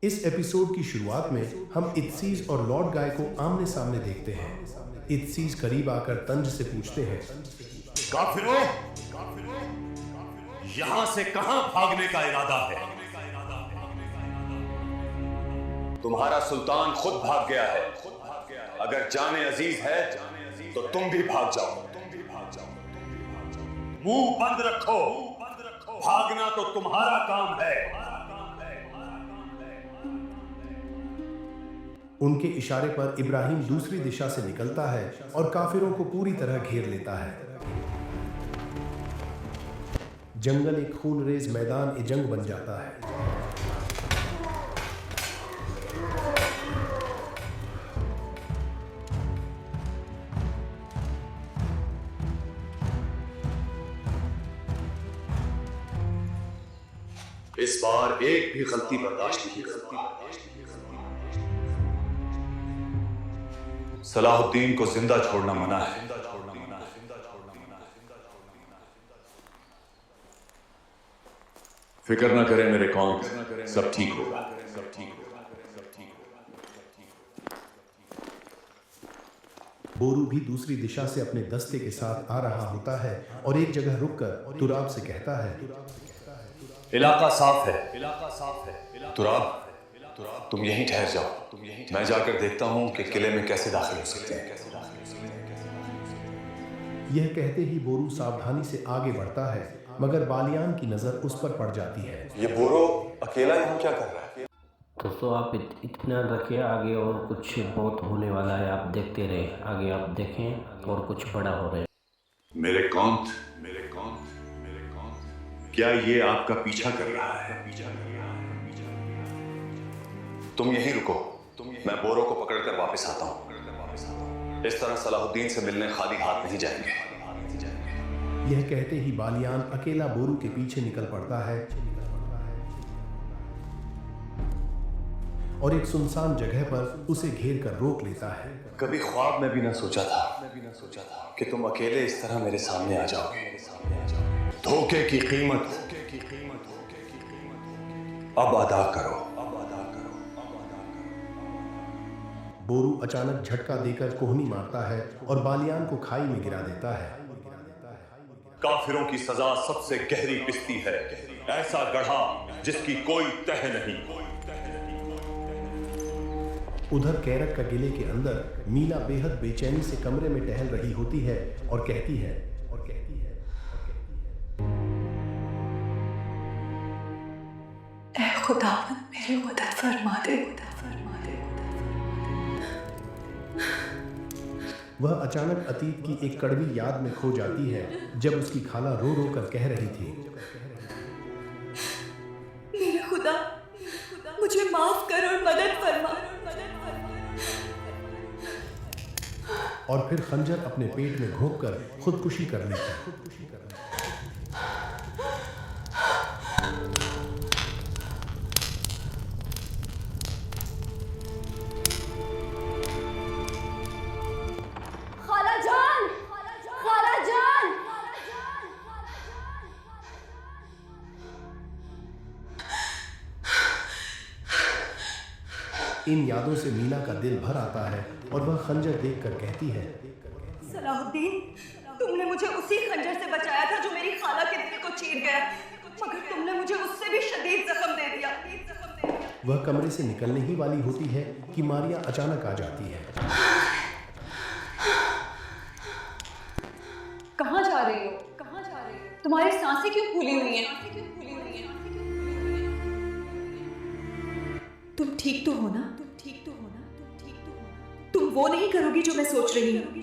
इस एपिसोड की शुरुआत में हम इत्सीज और लॉर्ड गाय को आमने सामने देखते हैं। इत्सीज करीब आकर तंज से पूछते हैं, काफिरों, यहां से कहां भागने का इरादा है? तुम्हारा सुल्तान खुद भाग गया है। अगर जाने अजीज है तो तुम भी भाग जाओ। मुंह बंद रखो। भागना तो तुम्हारा काम है। उनके इशारे पर इब्राहिम दूसरी दिशा से निकलता है और काफिरों को पूरी तरह घेर लेता है। जंगल एक खूनरेज मैदान ए जंग बन जाता है। इस बार एक भी गलती बर्दाश्त नहीं करती। सलाहुद्दीन को जिंदा छोड़ना मना है। फिक्र न करें मेरे कौन, सब ठीक होगा। बोरू भी दूसरी दिशा से अपने दस्ते के साथ आ रहा होता है और एक जगह रुककर तुराब से कहता है, इलाका साफ है। तुराब, तुम यहीं ठहर जाओ। मैं जाकर देखता हूं कि किले में कैसे दाखिल हो सकते हैं। यह कहते ही बोरू सावधानी से आगे बढ़ता है, मगर बालियान की नजर उस पर पड़ जाती है। ये बोरो अकेला यहाँ क्या कर रहा है? दोस्तों आप इतना रखिए, आगे और कुछ बहुत होने वाला है। आप देखते रहे, आगे आप देखें और कुछ बड़ा हो रहा है। मेरे कौन, क्या ये आपका पीछा कर रहा है? तुम यहीं रुको, मैं बोरो को पकड़कर वापस आता हूँ। इस तरह सलाहुद्दीन से मिलने खाली हाथ नहीं जाएंगे। यह कहते ही बालियान अकेला बोरू के पीछे निकल पड़ता है और एक सुनसान जगह पर उसे घेर कर रोक लेता है। कभी ख्वाब में भी ना सोचा था कि तुम अकेले इस तरह मेरे सामने आ जाओगे। धोखे की कीमत अब अदा करो। बोरू अचानक झटका देकर कोहनी मारता है और बालियान को खाई में गिरा देता है। काफिरों की सजा सबसे गहरी पिस्ती है, ऐसा गढ़ा जिसकी कोई तह नहीं। उधर कैरक का किले के अंदर मीला बेहद बेचैनी से कमरे में टहल रही होती है और कहती है, ऐ खुदावंद मेरी मदद फरमा दे। वह अचानक अतीत की एक कड़वी याद में खो जाती है, जब उसकी खाला रो रो कर कह रही थी, मेरे खुदा, मुझे माफ कर और मदद फरमा। और फिर खंजर अपने पेट में घोंपकर खुदकुशी कर ली थी। इन यादों से मीना का दिल भर आता है और वह खंजर देखकर कहती है, सलाहुद्दीन, तुमने मुझे उसी खंजर से बचाया था जो मेरी खाला के दिल को चीर गया, मगर तुमने मुझे उससे भी शदीद जख्म दे दिया। वह कमरे से निकलने ही वाली होती है कि मारिया अचानक आ जाती है। कहाँ जा रही हो? तुम्हारी सांसें क्यों फूली हुई हैं? तुम ठीक तो हो ना? तुम वो नहीं करोगी जो मैं सोच रही हूँ।